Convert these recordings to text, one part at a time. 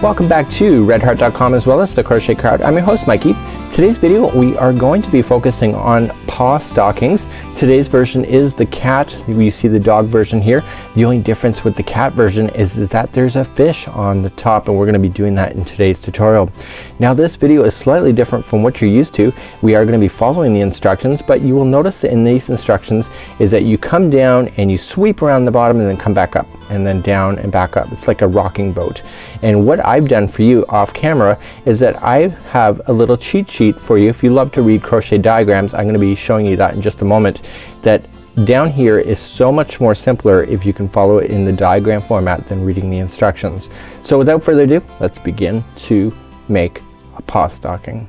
Welcome back to redheart.com as well as the Crochet Crowd. I'm your host Mikey. Today's video we are going to be focusing on paw stockings. Today's version is the cat. You see the dog version here. The only difference with the cat version is that there's a fish on the top, and we're going to be doing that in today's tutorial. Now this video is slightly different from what you're used to. We are going to be following the instructions, but you will notice that in these instructions is that you come down and you sweep around the bottom and then come back up and then down and back up. It's like a rocking boat. And what I've done for you off camera is that I have a little cheat sheet for you. If you love to read crochet diagrams, I'm going to be showing you that in just a moment. That down here is so much more simpler if you can follow it in the diagram format than reading the instructions. So without further ado, let's begin to make a paw stocking.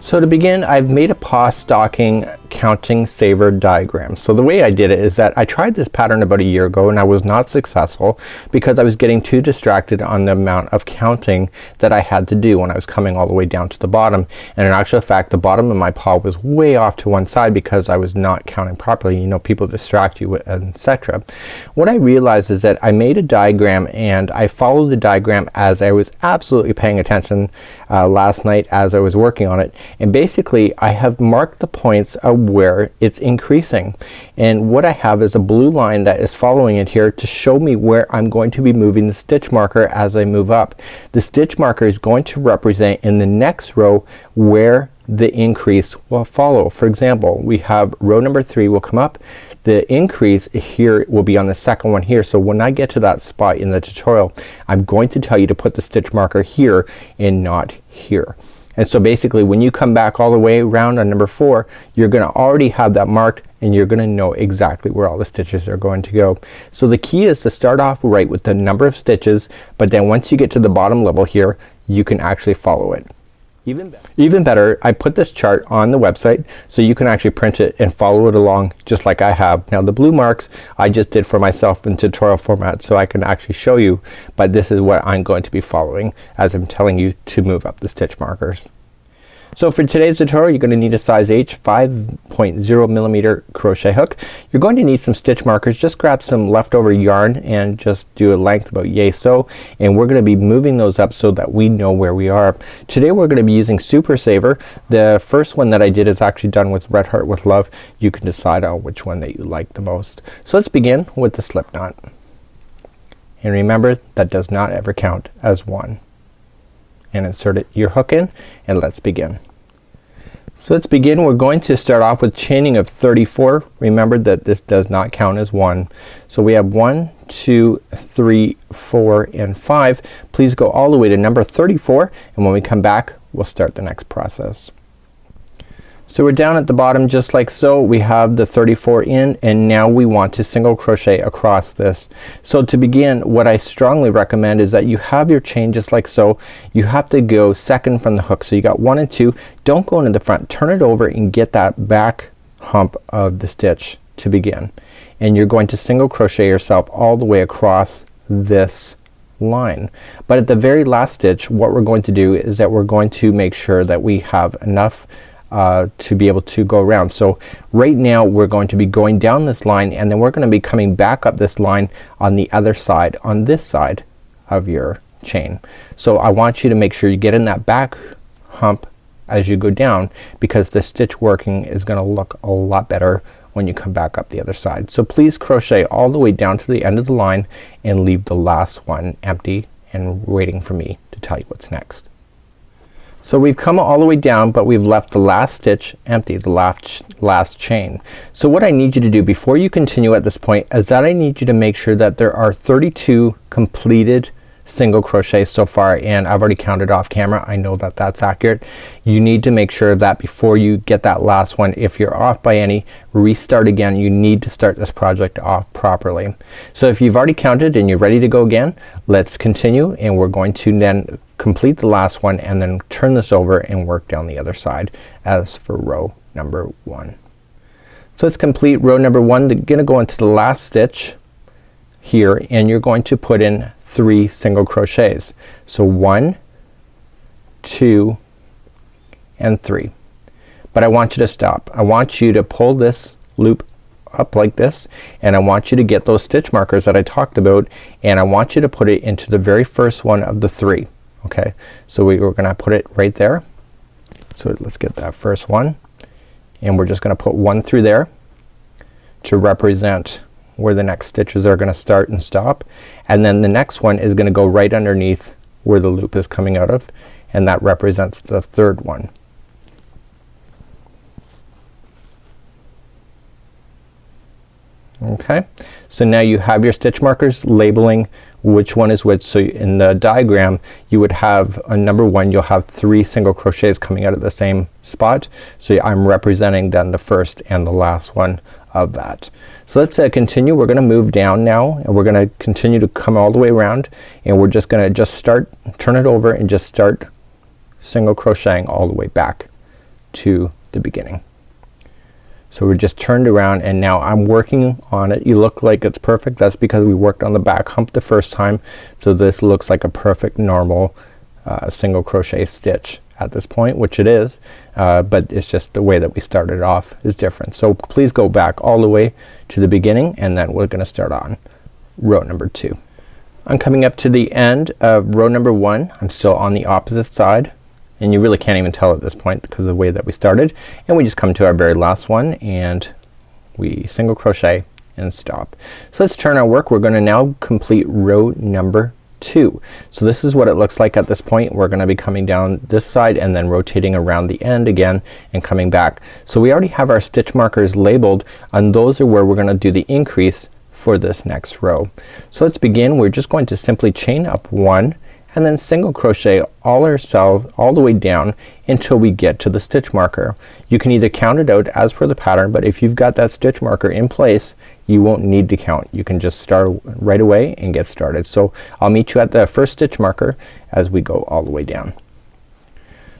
So to begin, I've made a paw stocking counting saver diagram. So the way I did it is that I tried this pattern about a year ago and I was not successful because I was getting too distracted on the amount of counting that I had to do when I was coming all the way down to the bottom. And in actual fact, the bottom of my paw was way off to one side because I was not counting properly. You know, people distract you, etc. What I realized is that I made a diagram and I followed the diagram as I was absolutely paying attention last night as I was working on it. And basically I have marked the points of where it's increasing, and what I have is a blue line that is following it here to show me where I'm going to be moving the stitch marker as I move up. The stitch marker is going to represent in the next row where the increase will follow. For example, we have row number 3 will come up. The increase here will be on the second one here. So when I get to that spot in the tutorial, I'm going to tell you to put the stitch marker here and not here. And so basically when you come back all the way around on number 4, you're gonna already have that marked and you're gonna know exactly where all the stitches are going to go. So the key is to start off right with the number of stitches, but then once you get to the bottom level here, you can actually follow it. Even better, I put this chart on the website so you can actually print it and follow it along just like I have. Now the blue marks I just did for myself in tutorial format so I can actually show you, but this is what I'm going to be following as I'm telling you to move up the stitch markers. So for today's tutorial you're going to need a size H 5.0 millimeter crochet hook. You're going to need some stitch markers. Just grab some leftover yarn and just do a length about yay so, and we're going to be moving those up so that we know where we are. Today we're going to be using Super Saver. The first one that I did is actually done with Red Heart with Love. You can decide on which one that you like the most. So let's begin with the slip knot. And remember, that does not ever count as one. And insert your hook in and let's begin. So let's begin. We're going to start off with chaining of 34. Remember that this does not count as one. So we have 1, 2, 3, 4 and 5. Please go all the way to number 34, and when we come back we'll start the next process. So we're down at the bottom just like so. We have the 34 in, and now we want to single crochet across this. So to begin, what I strongly recommend is that you have your chain just like so. You have to go second from the hook. So you got 1 and 2. Don't go into the front. Turn it over and get that back hump of the stitch to begin. And you're going to single crochet yourself all the way across this line. But at the very last stitch, what we're going to do is that we're going to make sure that we have enough to be able to go around. So right now we're going to be going down this line, and then we're going to be coming back up this line on the other side, on this side of your chain. So I want you to make sure you get in that back hump as you go down, because the stitch working is gonna look a lot better when you come back up the other side. So please crochet all the way down to the end of the line and leave the last one empty and waiting for me to tell you what's next. So we've come all the way down, but we've left the last stitch empty, the last chain. So what I need you to do before you continue at this point is that I need you to make sure that there are 32 completed single crochets so far, and I've already counted off camera. I know that that's accurate. You need to make sure of that before you get that last one. If you're off by any, restart again. You need to start this project off properly. So if you've already counted and you're ready to go again, let's continue, and we're going to then complete the last one and then turn this over and work down the other side as for row number 1. So let's complete row number 1. You're gonna go into the last stitch here, and you're going to put in 3 single crochets. So 1, 2 and 3. But I want you to stop. I want you to pull this loop up like this, and I want you to get those stitch markers that I talked about, and I want you to put it into the very first one of the 3. Okay, so we're gonna put it right there. So let's get that first one, and we're just gonna put 1 through there to represent where the next stitches are gonna start and stop, and then the next one is gonna go right underneath where the loop is coming out of, and that represents the 3rd one. Okay, so now you have your stitch markers labeling which one is which. So in the diagram you would have a number 1, you'll have 3 single crochets coming out at the same spot. So I'm representing then the first and the last one of that. So let's continue. We're gonna move down now, and we're gonna continue to come all the way around, and we're just gonna start, turn it over and just start single crocheting all the way back to the beginning. So we're just turned around, and now I'm working on it. You look like it's perfect. That's because we worked on the back hump the first time. So this looks like a perfect normal single crochet stitch at this point, which it is, but it's just the way that we started off is different. So please go back all the way to the beginning, and then we're gonna start on row number 2. I'm coming up to the end of row number 1. I'm still on the opposite side, and you really can't even tell at this point because of the way that we started, and we just come to our very last one and we single crochet and stop. So let's turn our work. We're gonna now complete row number 2. So this is what it looks like at this point. We're gonna be coming down this side and then rotating around the end again and coming back. So we already have our stitch markers labeled, and those are where we're gonna do the increase for this next row. So let's begin. We're just going to simply chain up 1 and then single crochet all the way down until we get to the stitch marker. You can either count it out as per the pattern, but if you've got that stitch marker in place you won't need to count. You can just start right away and get started. So I'll meet you at the first stitch marker as we go all the way down.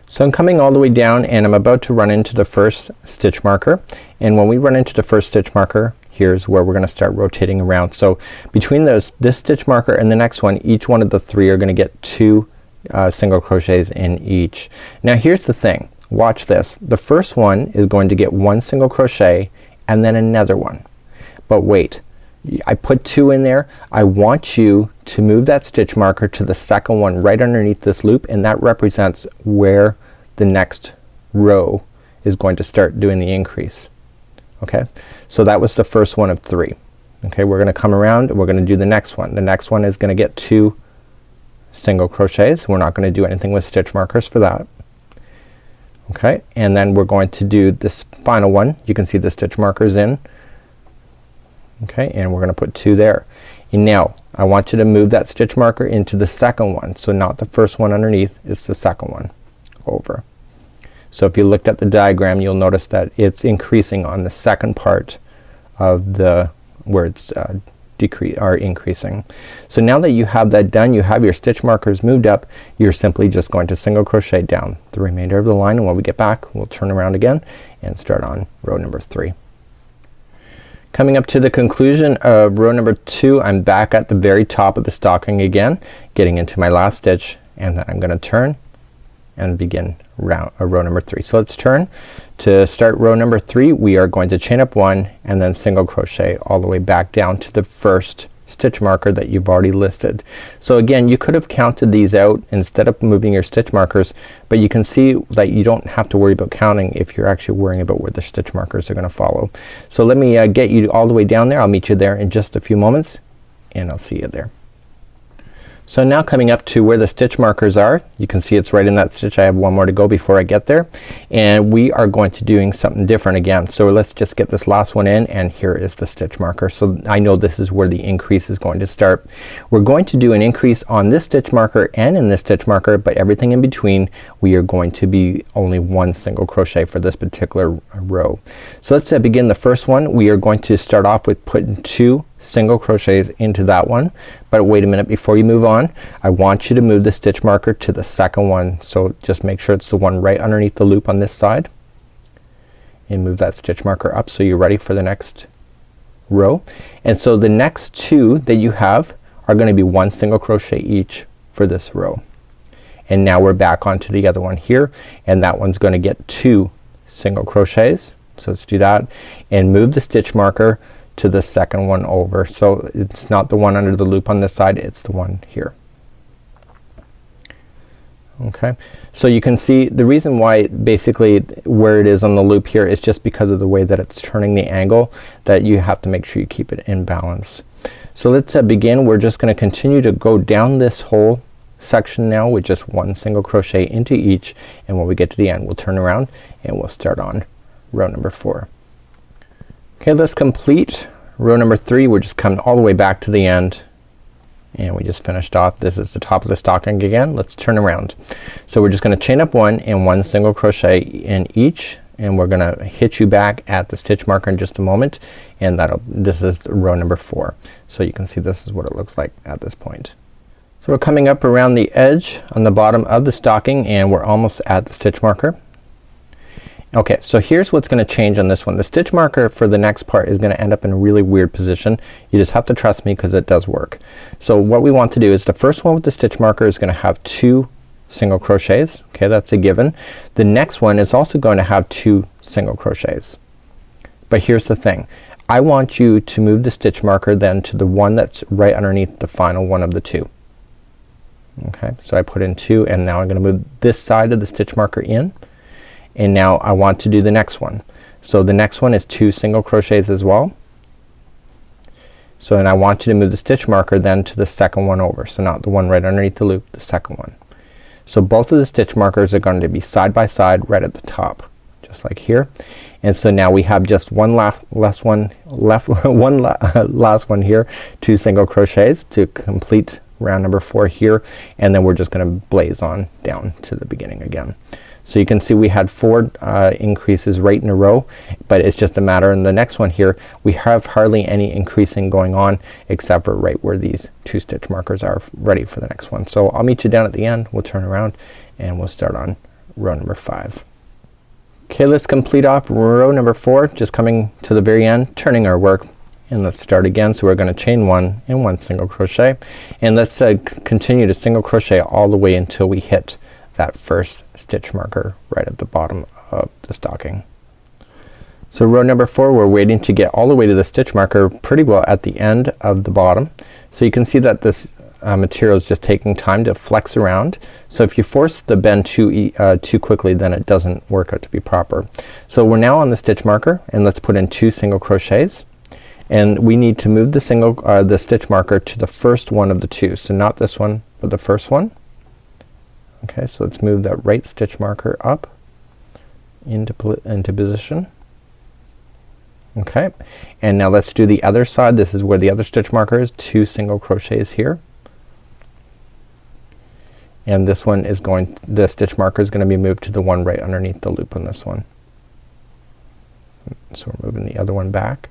So I'm coming all the way down, and I'm about to run into the first stitch marker, and when we run into the first stitch marker, here's where we're gonna start rotating around. So between this stitch marker and the next one, each one of the 3 are gonna get 2 single crochets in each. Now here's the thing, watch this. The first one is going to get 1 single crochet and then another one. But wait, I put 2 in there. I want you to move that stitch marker to the second one right underneath this loop, and that represents where the next row is going to start doing the increase. Okay, so that was the first one of 3. Okay, we're gonna come around and we're gonna do the next one. The next one is gonna get 2 single crochets. We're not gonna do anything with stitch markers for that. Okay, and then we're going to do this final one. You can see the stitch markers in. Okay, and we're gonna put 2 there. And now I want you to move that stitch marker into the second one. So not the first one underneath, it's the second one over. So if you looked at the diagram you'll notice that it's increasing on the second part of the where it's increasing. So now that you have that done, you have your stitch markers moved up, you're simply just going to single crochet down the remainder of the line, and when we get back we'll turn around again and start on row number 3. Coming up to the conclusion of row number 2, I'm back at the very top of the stocking again, getting into my last stitch, and then I'm gonna turn and begin row number 3. So let's turn. To start row number 3 we are going to chain up 1 and then single crochet all the way back down to the first stitch marker that you've already listed. So again, you could have counted these out instead of moving your stitch markers, but you can see that you don't have to worry about counting if you're actually worrying about where the stitch markers are gonna follow. So let me get you all the way down there. I'll meet you there in just a few moments, and I'll see you there. So now coming up to where the stitch markers are, you can see it's right in that stitch. I have one more to go before I get there, and we are going to doing something different again. So let's just get this last one in, and here is the stitch marker. So I know this is where the increase is going to start. We're going to do an increase on this stitch marker and in this stitch marker, but everything in between we are going to be only 1 single crochet for this particular row. So let's begin the first one. We are going to start off with putting 2 single crochets into that one, but wait a minute before you move on. I want you to move the stitch marker to the second one. So just make sure it's the one right underneath the loop on this side, and move that stitch marker up so you're ready for the next row. And so the next 2 that you have are gonna be 1 single crochet each for this row. And now we're back onto the other one here, and that one's gonna get 2 single crochets So let's do that and move the stitch marker to the second one over. So it's not the one under the loop on this side, it's the one here. Okay, so you can see the reason why basically where it is on the loop here is just because of the way that it's turning the angle, that you have to make sure you keep it in balance. So let's begin. We're just gonna continue to go down this whole section now with just one single crochet into each, and when we get to the end we'll turn around and we'll start on row number 4. Okay, let's complete row number 3. We're just coming all the way back to the end and we just finished off. This is the top of the stocking again. Let's turn around. So we're just gonna chain up 1 and 1 single crochet in each, and we're gonna hit you back at the stitch marker in just a moment, and this is row number 4. So you can see this is what it looks like at this point. So we're coming up around the edge on the bottom of the stocking and we're almost at the stitch marker. Okay, so here's what's gonna change on this one. The stitch marker for the next part is gonna end up in a really weird position. You just have to trust me because it does work. So what we want to do is the first one with the stitch marker is gonna have 2 single crochets. Okay, that's a given. The next one is also going to have 2 single crochets. But here's the thing. I want you to move the stitch marker then to the one that's right underneath the final one of the 2. Okay, so I put in 2 and now I'm gonna move this side of the stitch marker in. And now I want to do the next one. So the next one is 2 single crochets as well. So and I want you to move the stitch marker then to the second one over. So not the one right underneath the loop, the second one. So both of the stitch markers are going to be side by side right at the top, just like here. And so now we have just one last one here, 2 single crochets to complete round number 4 here, and then we're just gonna blaze on down to the beginning again. So you can see we had 4 increases right in a row, but it's just a matter in the next one here we have hardly any increasing going on except for right where these 2 stitch markers are ready for the next one. So I'll meet you down at the end. We'll turn around and we'll start on row number 5. Okay, let's complete off row number 4, just coming to the very end, turning our work, and let's start again. So we're gonna chain 1 and 1 single crochet, and let's continue to single crochet all the way until we hit that first stitch marker right at the bottom of the stocking. So row number 4, we're waiting to get all the way to the stitch marker pretty well at the end of the bottom. So you can see that this material is just taking time to flex around. So if you force the bend too quickly, then it doesn't work out to be proper. So we're now on the stitch marker, and let's put in 2 single crochets, and we need to move the stitch marker to the first one of the 2. So not this one, but the first one. Okay, so let's move that right stitch marker up into position. Okay, and now let's do the other side. This is where the other stitch marker is, 2 single crochets here. And this one is the stitch marker is gonna be moved to the one right underneath the loop on this one. So we're moving the other one back.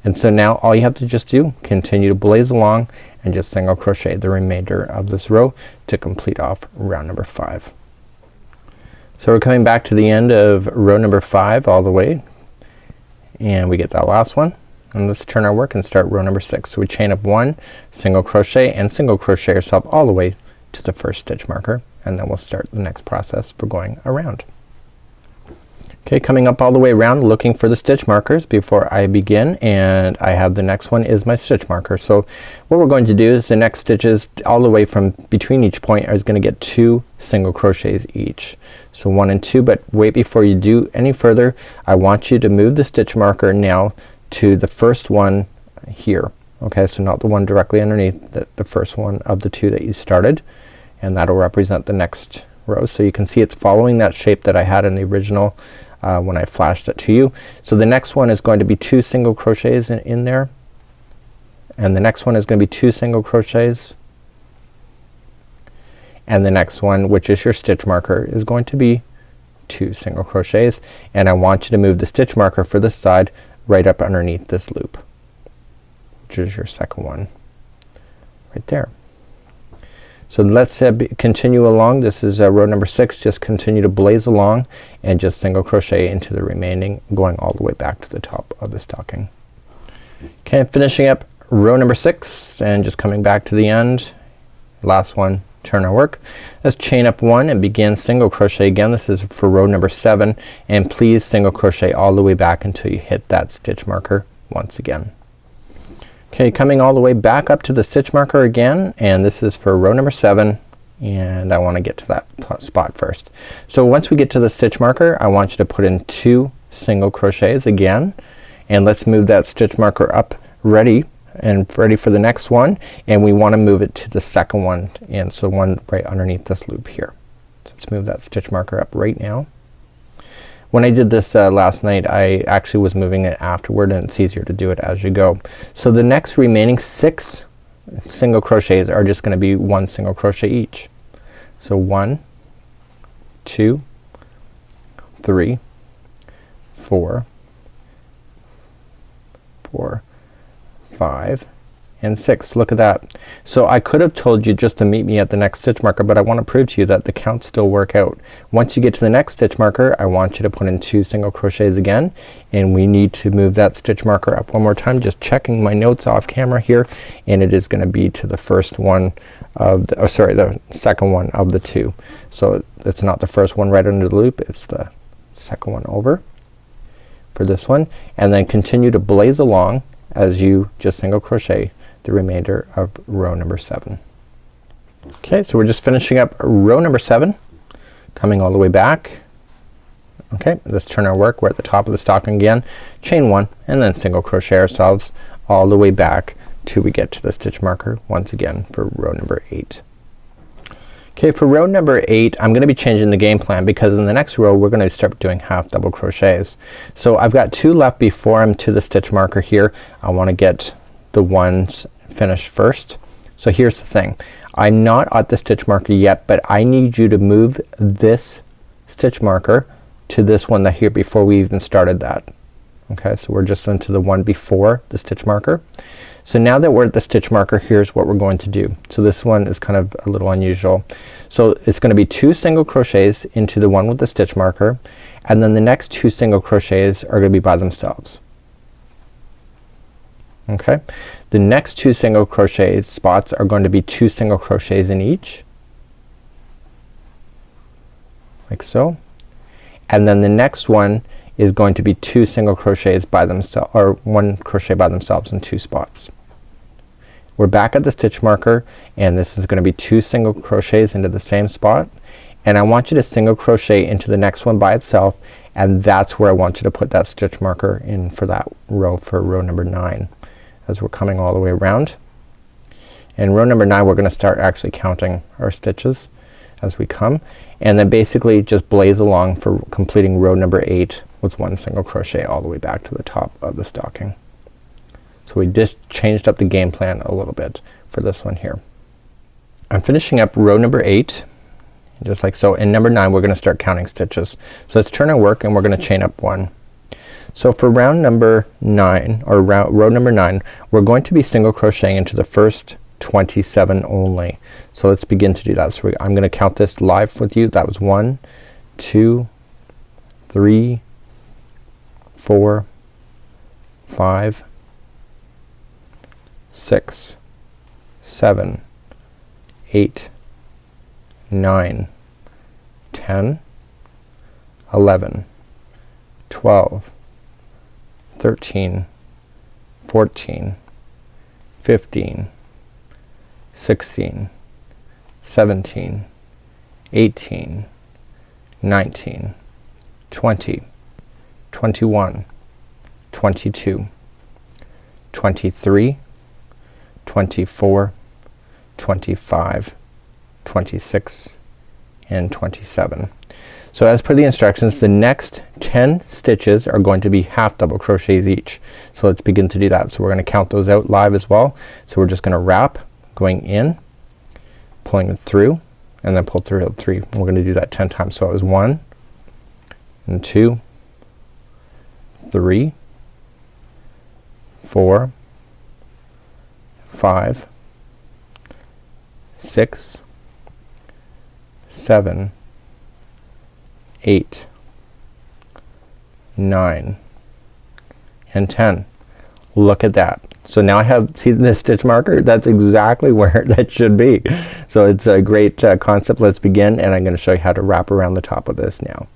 And so now all you have to just do, continue to blaze along and just single crochet the remainder of this row to complete off round number 5. So we're coming back to the end of row number 5 all the way, and we get that last one, and let's turn our work and start row number 6. So we chain up 1 single crochet and single crochet yourself all the way to the first stitch marker, and then we'll start the next process for going around. Okay, coming up all the way around looking for the stitch markers before I begin, and I have the next one is my stitch marker. So what we're going to do is the next stitches all the way from between each point is gonna get 2 single crochets each. So 1 and 2, but wait, before you do any further I want you to move the stitch marker now to the first one here. Okay, so not the one directly underneath, the first one of the 2 that you started, and that'll represent the next row. So you can see it's following that shape that I had in the original when I flashed it to you. So the next one is going to be 2 single crochets in there, and the next one is gonna be 2 single crochets, and the next one, which is your stitch marker, is going to be 2 single crochets, and I want you to move the stitch marker for this side right up underneath this loop, which is your second one right there. So let's continue along. This is row number 6. Just continue to blaze along and just single crochet into the remaining, going all the way back to the top of the stocking. Okay, finishing up row number 6 and just coming back to the end. Last one turn our work. Let's chain up 1 and begin single crochet again. This is for row number 7, and please single crochet all the way back until you hit that stitch marker once again. Okay, coming all the way back up to the stitch marker again, and this is for row number 7, and I want to get to that spot first. So once we get to the stitch marker, I want you to put in 2 single crochets again, and let's move that stitch marker up ready for the next one, and we want to move it to the second one, and so one right underneath this loop here. So let's move that stitch marker up right now. When I did this last night, I actually was moving it afterward, and it's easier to do it as you go. So the next remaining 6 single crochets are just going to be 1 single crochet each. So 1, 2, 3, 4, 5 and 6. Look at that. So I could have told you just to meet me at the next stitch marker, but I want to prove to you that the counts still work out. Once you get to the next stitch marker, I want you to put in 2 single crochets again, and we need to move that stitch marker up one more time. Just checking my notes off camera here, and it is going to be to the first one of the, the second one of the 2. So it's not the first one right under the loop, it's the second one over for this one, and then continue to blaze along as you just single crochet the remainder of row number 7. Okay, so we're just finishing up row number 7, coming all the way back. Okay, let's turn our work. We're at the top of the stocking again, chain 1 and then single crochet ourselves all the way back till we get to the stitch marker once again for row number 8. Okay, for row number 8 I'm gonna be changing the game plan, because in the next row we're gonna start doing half double crochets. So I've got 2 left before I'm to the stitch marker here. I want to get the ones finished first. So here's the thing, I'm not at the stitch marker yet, but I need you to move this stitch marker to this one that here before we even started that. Okay, so we're just into the one before the stitch marker. So now that we're at the stitch marker, here's what we're going to do. So this one is kind of a little unusual. So it's gonna be 2 single crochets into the one with the stitch marker, and then the next 2 single crochets are gonna be by themselves. Okay, the next 2 single crochet spots are going to be 2 single crochets in each, like so, and then the next one is going to be 2 single crochets by themselves, or 1 crochet by themselves in 2 spots. We're back at the stitch marker, and this is gonna be 2 single crochets into the same spot, and I want you to single crochet into the next one by itself, and that's where I want you to put that stitch marker in for that row, for row number 9, as we're coming all the way around. In row number 9 we're gonna start actually counting our stitches as we come, and then basically just blaze along for completing row number 8 with 1 single crochet all the way back to the top of the stocking. So we just changed up the game plan a little bit for this one here. I'm finishing up row number 8 just like so. In number 9 we're gonna start counting stitches. So let's turn our work and we're gonna chain up 1. So for round number 9, or row number 9, we're going to be single crocheting into the first 27 only. So let's begin to do that. So I'm gonna count this live with you. That was 1, 2, 3, 4, 5, 6, 7, 8, 9, 10, 11, 12, 13, 14, 15, 16, 17, 18, 19, 20, 21, 22, 23, 24, 25, 26, and 27. So as per the instructions, the next 10 stitches are going to be half double crochets each. So let's begin to do that. So we're gonna count those out live as well. So we're just gonna wrap, going in, pulling it through, and then pull through 3. We're gonna do that 10 times. So it was 1 and 2, 3, 4, 5, 6, 7, 8, 9, and 10. Look at that. So now I have, see this stitch marker? That's exactly where that should be. So it's a great concept. Let's begin, and I'm gonna show you how to wrap around the top of this now.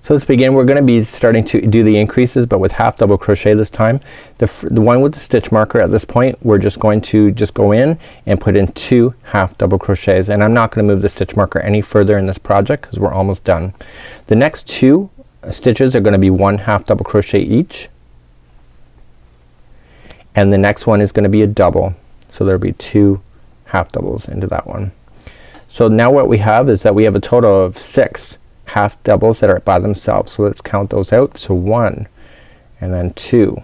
So let's begin. We're gonna be starting to do the increases, but with half double crochet this time. The one with the stitch marker at this point, we're just going to go in and put in 2 half double crochets, and I'm not gonna move the stitch marker any further in this project because we're almost done. The next 2 stitches are gonna be 1 half double crochet each, and the next one is gonna be a double. So there'll be 2 half doubles into that one. So now what we have is that we have a total of 6 half doubles that are by themselves. So let's count those out. So 1 and then 2,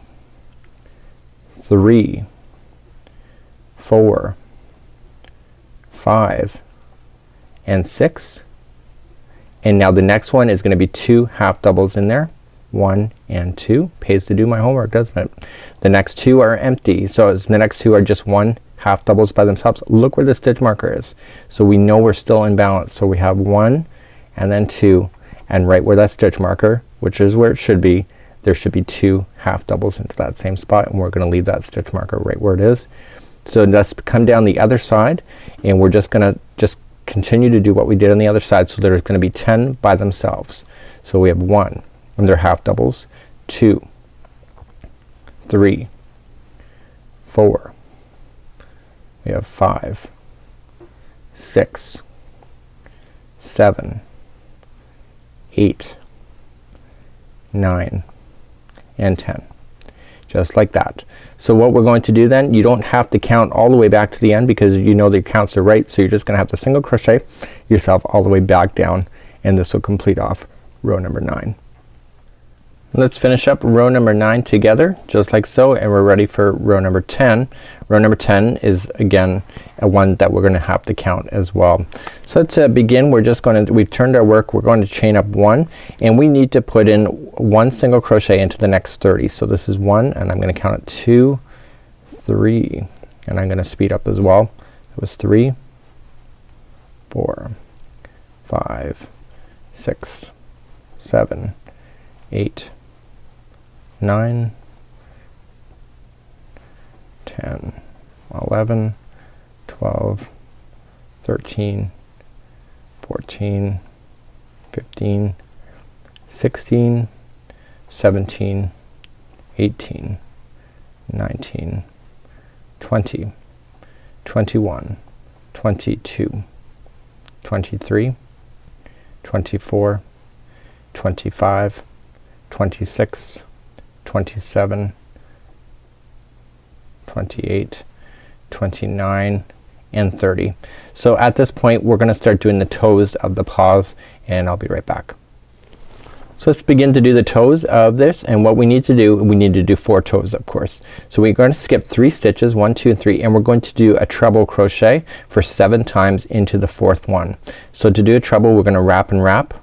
3, 4, 5 and 6. And now the next one is gonna be 2 half doubles in there. 1 and 2. Pays to do my homework, doesn't it? The next 2 are empty. So the next 2 are just 1 half doubles by themselves. Look where the stitch marker is. So we know we're still in balance. So we have 1 and then 2, and right where that stitch marker, which is where it should be, there should be 2 half doubles into that same spot, and we're gonna leave that stitch marker right where it is. So let's come down the other side, and we're just gonna continue to do what we did on the other side. So there's gonna be 10 by themselves. So we have 1 and they're half doubles, 2, 3, 4, we have 5, 6, 7, 8, 9 and 10. Just like that. So what we're going to do then, you don't have to count all the way back to the end because you know the counts are right. So you're just gonna have to single crochet yourself all the way back down, and this will complete off row number 9. Let's finish up row number 9 together just like so, and we're ready for row number 10. Row number 10 is again a one that we're gonna have to count as well. So let's begin. We've turned our work. We're going to chain up 1, and we need to put in 1 single crochet into the next 30. So this is 1, and I'm gonna count it 2, 3, and I'm gonna speed up as well. It was 3, 4, 5, 6, 7, 8, 9, 10, 11, 12, 13, 14, 15, 16, 17, 18, 19, 20, 21, 22, 23, 24, 25, 26, 27, 28, 29 and 30. So at this point we're gonna start doing the toes of the paws, and I'll be right back. So let's begin to do the toes of this, and what we need to do 4 toes of course. So we're going to skip 3 stitches, 1, 2 and 3, and we're going to do a treble crochet for 7 times into the 4th one. So to do a treble we're gonna wrap and wrap,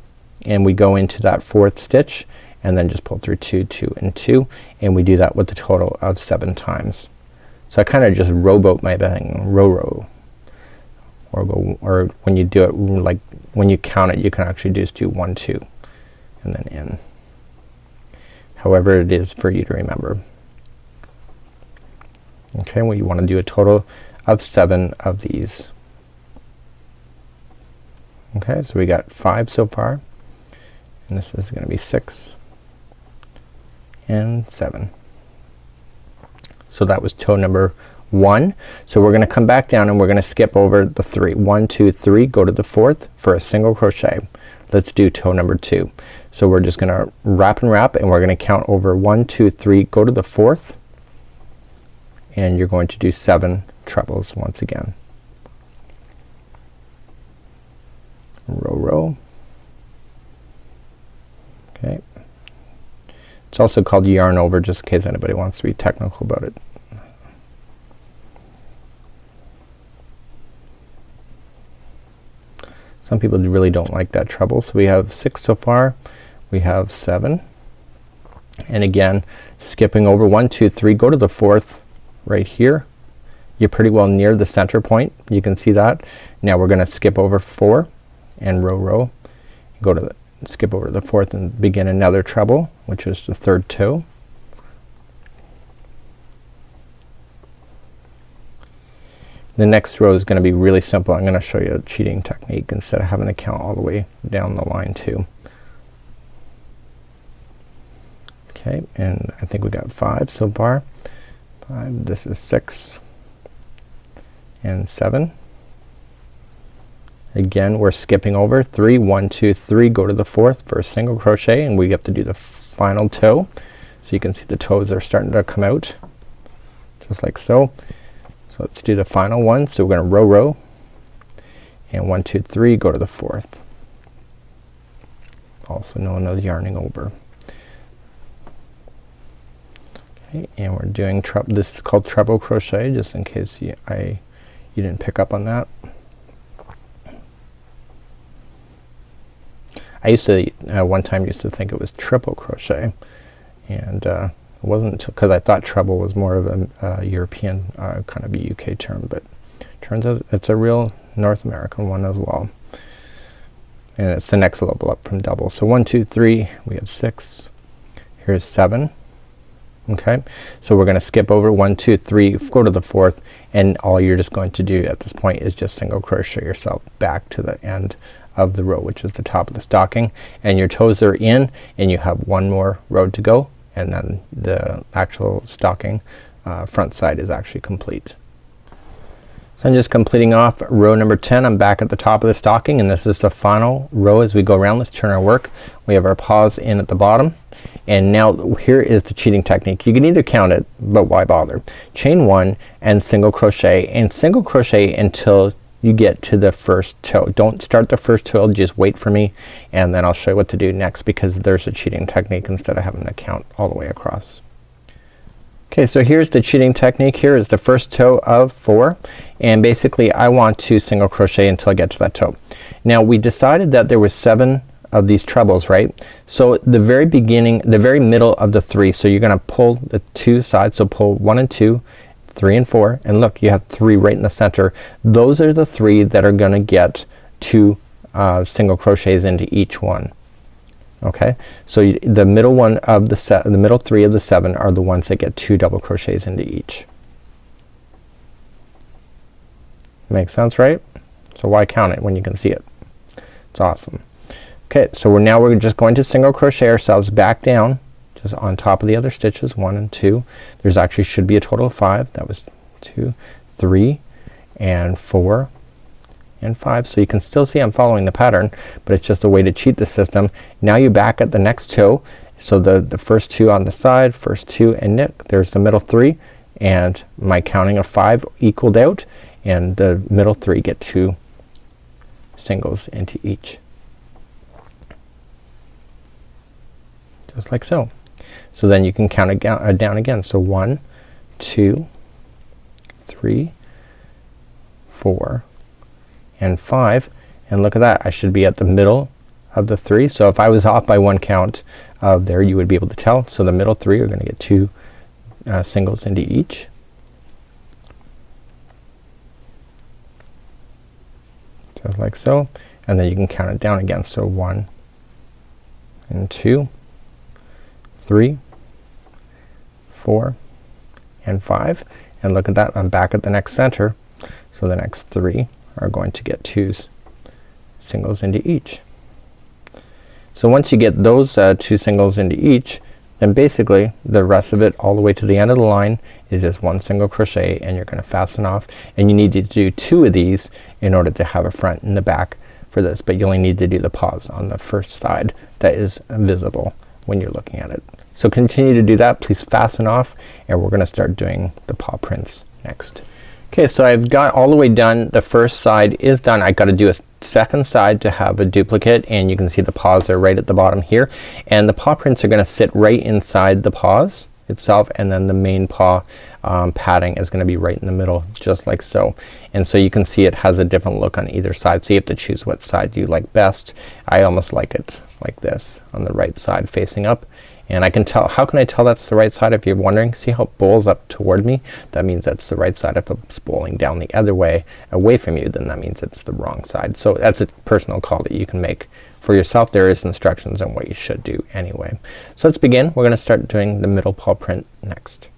and we go into that 4th stitch and then just pull through 2, 2 and 2, and we do that with a total of 7 times. So I kinda just rowboat my thing, row, or when you do it, like when you count it, you can actually just do 1, 2 and then in. However it is for you to remember. Okay, well you wanna do a total of 7 of these. Okay, so we got 5 so far, and this is gonna be 6 and 7. So that was toe number 1. So we're gonna come back down and we're gonna skip over the 3. 1, 2, 3, go to the 4th for a single crochet. Let's do toe number 2. So we're just gonna wrap and wrap, and we're gonna count over 1, 2, 3, go to the 4th, and you're going to do 7 trebles once again. Row, row. Okay. It's also called yarn over, just in case anybody wants to be technical about it. Some people really don't like that treble. So we have 6 so far. We have 7. And again, skipping over 1, 2, 3, go to the 4th right here. You're pretty well near the center point. You can see that. Now we're gonna skip over 4 and row, row. Go to the skip over the 4th and begin another treble, which is the 3rd toe. The next row is gonna be really simple. I'm gonna show you a cheating technique instead of having to count all the way down the line too. Okay, and I think we got 5 so far. 5, this is 6 and 7. Again, we're skipping over 3, 1, 2, 3, go to the 4th for a single crochet, and we have to do the final toe. So you can see the toes are starting to come out just like so. So let's do the final one. So we're gonna row, and 1, 2, 3, go to the 4th. Also known as yarning over. Okay, and we're doing this is called treble crochet, just in case you didn't pick up on that. I used to one time used to think it was triple crochet, and it wasn't until, because I thought treble was more of a European kind of a UK term, but turns out it's a real North American one as well. And it's the next level up from double. So 1, 2, 3, we have 6. Here's 7. Okay, so we're gonna skip over 1, 2, 3, go to the 4th, and all you're just going to do at this point is just single crochet yourself back to the end of the row, which is the top of the stocking, and your toes are in, and you have one more row to go, and then the actual stocking front side is actually complete. So I'm just completing off row number 10. I'm back at the top of the stocking, and this is the final row as we go around. Let's turn our work. We have our paws in at the bottom, and now here is the cheating technique. You can either count it, but why bother? Chain 1 and single crochet until you get to the first toe. Don't start the first toe, just wait for me, and then I'll show you what to do next, because there's a cheating technique instead of having to count all the way across. Okay, so here's the cheating technique. Here is the first toe of 4, and basically I want to single crochet until I get to that toe. Now we decided that there was 7 of these trebles, right? So the very beginning, the very middle of the 3, so you're gonna pull the 2 sides, so pull 1 and 2, 3 and 4, and look, you have 3 right in the center. Those are the 3 that are gonna get 2 single crochets into each one. Okay, so the middle one of the middle 3 of the 7 are the ones that get 2 double crochets into each. Makes sense, right? So why count it when you can see it? It's awesome. Okay, so we're just going to single crochet ourselves back down, just on top of the other stitches, 1 and 2. There's actually should be a total of 5. That was 2, 3, and 4, and 5. So you can still see I'm following the pattern, but it's just a way to cheat the system. Now you're back at the next toe, so the first 2 on the side, first 2, and there's the middle 3, and my counting of 5 equaled out, and the middle 3 get 2 singles into each, just like so. So then you can count it down again. So 1, 2, 3, 4, and 5, and look at that, I should be at the middle of the 3. So if I was off by 1 count there, you would be able to tell. So the middle 3 are gonna get 2 singles into each. Just like so, and then you can count it down again. So 1 and 2, 3, 4, and 5, and look at that, I'm back at the next center. So the next 3 are going to get 2 singles into each. So once you get those 2 singles into each, then basically the rest of it all the way to the end of the line is just 1 single crochet, and you're gonna fasten off, and you need to do 2 of these in order to have a front and the back for this, but you only need to do the paws on the first side that is visible when you're looking at it. So continue to do that. Please fasten off, and we're gonna start doing the paw prints next. Okay, so I've got all the way done. The first side is done. I gotta do a second side to have a duplicate, and you can see the paws are right at the bottom here, and the paw prints are gonna sit right inside the paws itself, and then the main paw padding is gonna be right in the middle, just like so. And so you can see it has a different look on either side, so you have to choose what side you like best. I almost like it like this, on the right side facing up, and I can tell. How can I tell that's the right side? If you're wondering, see how it bowls up toward me? That means that's the right side. If it's bowling down the other way away from you, then that means it's the wrong side. So that's a personal call that you can make for yourself. There is instructions on what you should do anyway. So let's begin. We're gonna start doing the middle paw print next.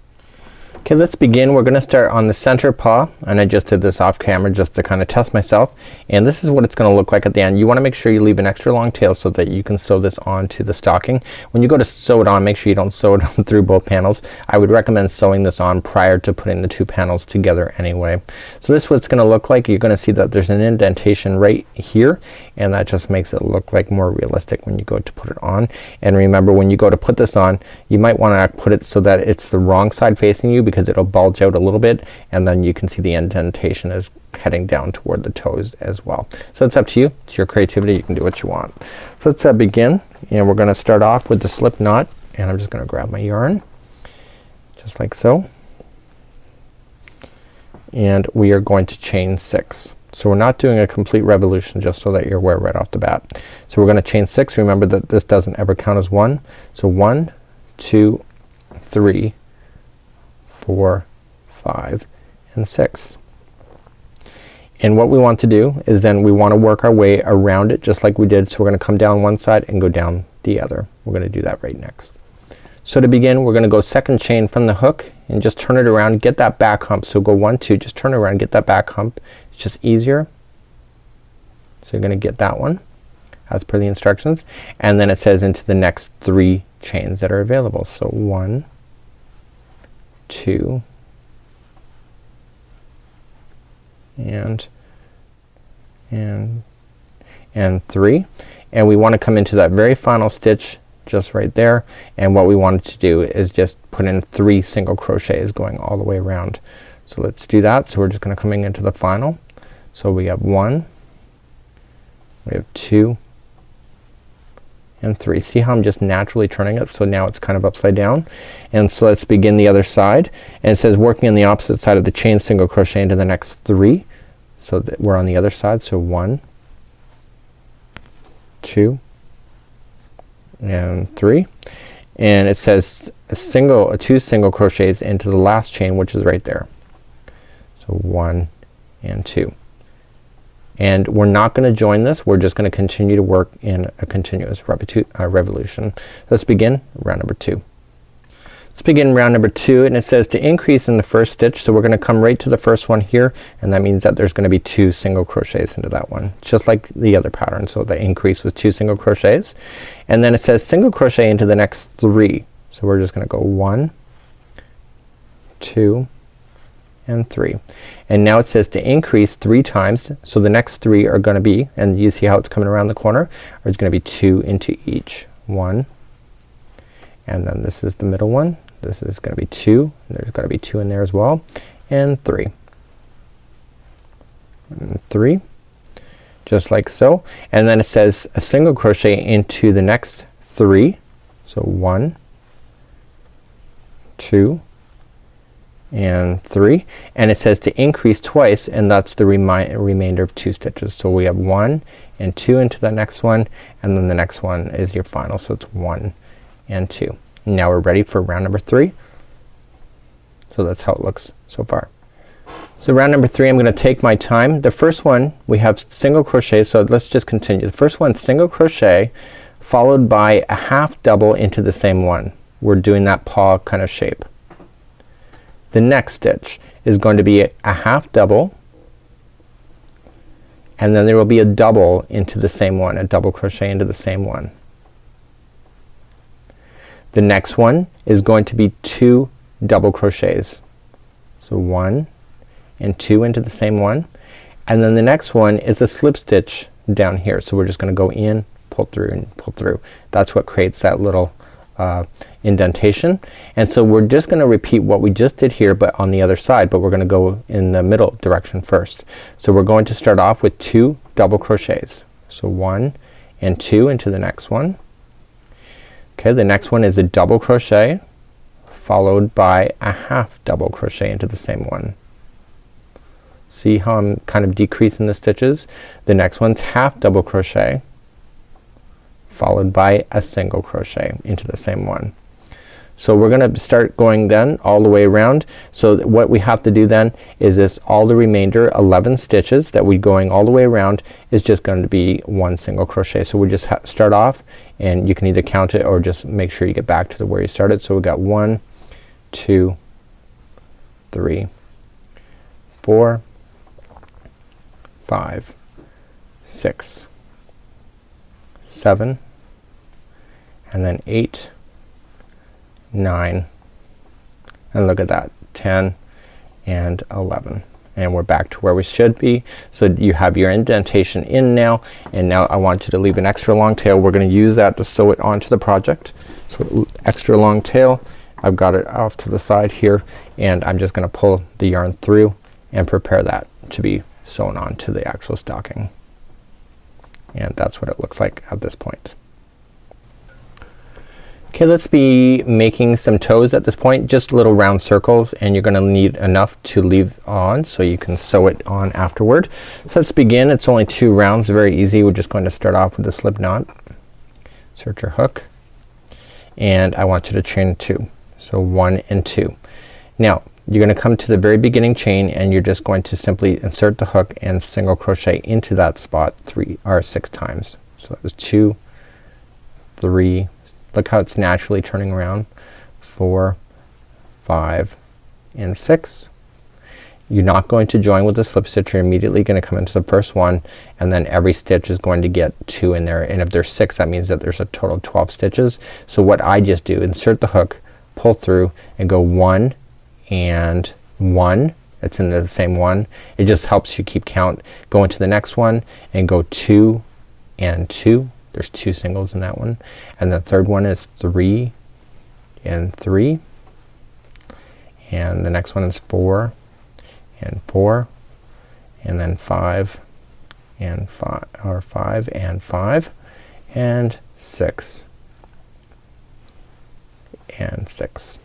Okay, let's begin. We're gonna start on the center paw, and I just did this off camera just to kind of test myself, and this is what it's gonna look like at the end. You wanna make sure you leave an extra long tail so that you can sew this onto the stocking. When you go to sew it on, make sure you don't sew it on through both panels. I would recommend sewing this on prior to putting the two panels together anyway. So this is what it's gonna look like. You're gonna see that there's an indentation right here, and that just makes it look like more realistic when you go to put it on. And remember, when you go to put this on, you might wanna put it so that it's the wrong side facing you, because it'll bulge out a little bit, and then you can see the indentation is heading down toward the toes as well. So it's up to you. It's your creativity. You can do what you want. So let's begin, and we're gonna start off with the slip knot, and I'm just gonna grab my yarn just like so, and we are going to chain 6. So we're not doing a complete revolution, just so that you're aware right off the bat. So we're gonna chain 6. Remember that this doesn't ever count as 1. So 1, 2, 3, 4, 5, and 6. And what we want to do is then we want to work our way around it just like we did. So we're gonna come down one side and go down the other. We're gonna do that right next. So to begin, we're gonna go second chain from the hook and just turn it around, get that back hump. So go 1, 2, just turn it around, get that back hump. It's just easier. So you're gonna get that one as per the instructions, and then it says into the next 3 chains that are available. So 1, 2, and 3, and we want to come into that very final stitch just right there, and what we wanted to do is just put in 3 single crochets going all the way around. So let's do that. So we're just gonna coming into the final. So we have 1, we have 2, and 3. See how I'm just naturally turning it? So now it's kind of upside down. And so let's begin the other side, and it says working on the opposite side of the chain single crochet into the next 3. So that we're on the other side. So 1, 2, and 3, and it says two single crochets into the last chain, which is right there. So 1 and 2. And we're not gonna join this, we're just gonna continue to work in a continuous revolution. Let's begin round number 2. Let's begin round number 2, and it says to increase in the first stitch. So we're gonna come right to the first one here, and that means that there's gonna be 2 single crochets into that one, just like the other pattern. So the increase with 2 single crochets, and then it says single crochet into the next 3. So we're just gonna go 1, 2, and 3. And now it says to increase 3 times. So the next 3 are gonna be, and you see how it's coming around the corner, or it's gonna be 2 into each. 1, and then this is the middle one. This is gonna be 2, and there's gotta be 2 in there as well, and 3. And 3, just like so. And then it says a single crochet into the next 3. So 1, 2, and 3, and it says to increase twice, and that's the remainder of 2 stitches. So we have 1 and 2 into the next one, and then the next one is your final. So it's 1 and 2. Now we're ready for round number 3. So that's how it looks so far. So round number 3, I'm gonna take my time. The first one we have single crochet, so let's just continue. The first one, single crochet followed by a half double into the same one. We're doing that paw kind of shape. The next stitch is going to be a half double, and then there will be a double into the same one, a double crochet into the same one. The next one is going to be 2 double crochets. So 1 and 2 into the same one, and then the next one is a slip stitch down here. So we're just gonna go in, pull through, and pull through. That's what creates that little indentation. And so we're just gonna repeat what we just did here, but on the other side, but we're gonna go in the middle direction first. So we're going to start off with 2 double crochets. So 1 and 2 into the next one. Okay, the next one is a double crochet followed by a half double crochet into the same one. See how I'm kind of decreasing the stitches? The next one's half double crochet followed by a single crochet into the same one. So we're gonna start going then all the way around. So what we have to do then is this, all the remainder 11 stitches that we going all the way around is just going to be 1 single crochet. So we just start off, and you can either count it or just make sure you get back to where you started. So we got 1, 2, 3, 4, 5, 6, 7, and then 8, 9, and look at that, 10 and 11, and we're back to where we should be. So you have your indentation in now, and now I want you to leave an extra long tail. We're gonna use that to sew it onto the project. So extra long tail, I've got it off to the side here, and I'm just gonna pull the yarn through and prepare that to be sewn onto the actual stocking. And that's what it looks like at this point. Okay, let's be making some toes at this point, just little round circles, and you're gonna need enough to leave on so you can sew it on afterward. So let's begin. It's only 2 rounds, very easy. We're just going to start off with a slip knot. Insert your hook, and I want you to chain 2. So 1 and 2. Now you're gonna come to the very beginning chain, and you're just going to simply insert the hook and single crochet into that spot 3 or 6 times. So that was 2, 3, look how it's naturally turning around, 4, 5, and 6. You're not going to join with the slip stitch. You're immediately gonna come into the first one, and then every stitch is going to get 2 in there, and if there's 6, that means that there's a total of 12 stitches. So what I just do, insert the hook, pull through, and go 1 and 1. It's in the same one. It just helps you keep count. Go into the next one and go 2 and 2. There's 2 singles in that one, and the third one is 3 and 3, and the next one is 4 and 4, and then 5 and 5, or 5 and 5, and 6 and 6.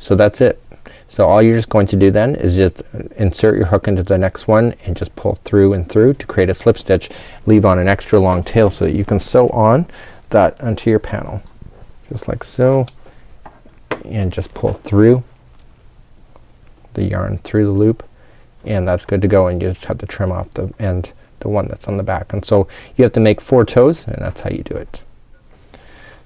So that's it. So all you're just going to do then is just insert your hook into the next one and just pull through and through to create a slip stitch. Leave on an extra long tail so that you can sew on that onto your panel, just like so, and just pull through the yarn through the loop, and that's good to go. And you just have to trim off the end, the one that's on the back, and so you have to make 4 toes, and that's how you do it.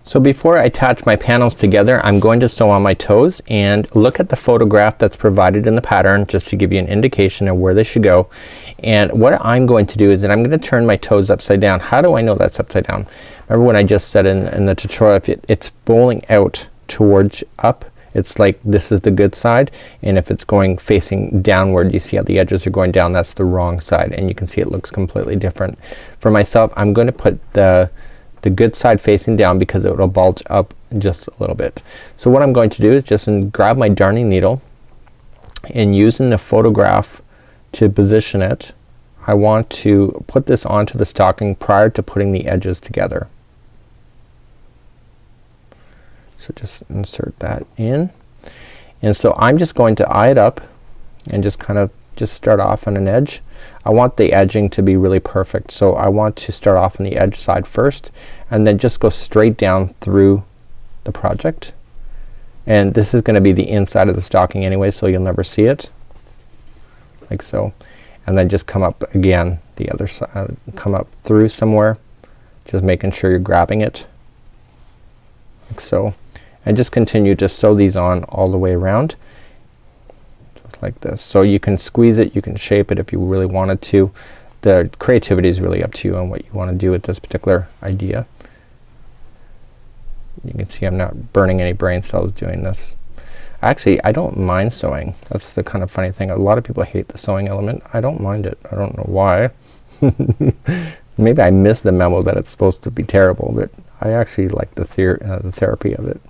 So before I attach my panels together, I'm going to sew on my toes, and look at the photograph that's provided in the pattern just to give you an indication of where they should go. And what I'm going to do is that I'm gonna turn my toes upside down. How do I know that's upside down? Remember when I just said in the tutorial, if it's bowling out towards up, it's like this is the good side, and if it's going facing downward, you see how the edges are going down, that's the wrong side, and you can see it looks completely different. For myself, I'm gonna put the good side facing down because it will bulge up just a little bit. So what I'm going to do is just grab my darning needle, and using the photograph to position it, I want to put this onto the stocking prior to putting the edges together. So just insert that in, and so I'm just going to eye it up and just kind of just start off on an edge. I want the edging to be really perfect, so I want to start off on the edge side first, and then just go straight down through the project. And this is gonna be the inside of the stocking anyway, so you'll never see it, like so. And then just come up again the other side, come up through somewhere, just making sure you're grabbing it, like so. And just continue to sew these on all the way around, just like this. So you can squeeze it, you can shape it if you really wanted to. The creativity is really up to you on what you want to do with this particular idea. You can see I'm not burning any brain cells doing this. Actually, I don't mind sewing. That's the kind of funny thing. A lot of people hate the sewing element. I don't mind it. I don't know why. Maybe I missed the memo that it's supposed to be terrible, but I actually like the therapy of it.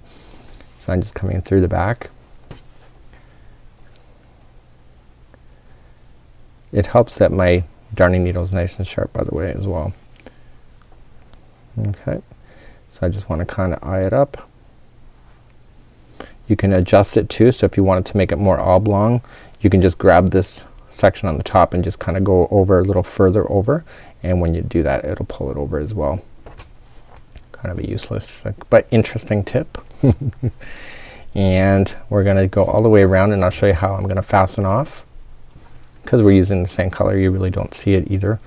So I'm just coming through the back. It helps that my darning needle is nice and sharp, by the way, as well. Okay, so I just want to kind of eye it up. You can adjust it too, so if you wanted to make it more oblong, you can just grab this section on the top and just kind of go over a little further over, and when you do that it'll pull it over as well. Kind of a useless but interesting tip. And we're gonna go all the way around, and I'll show you how I'm gonna fasten off. Because we're using the same color, you really don't see it either.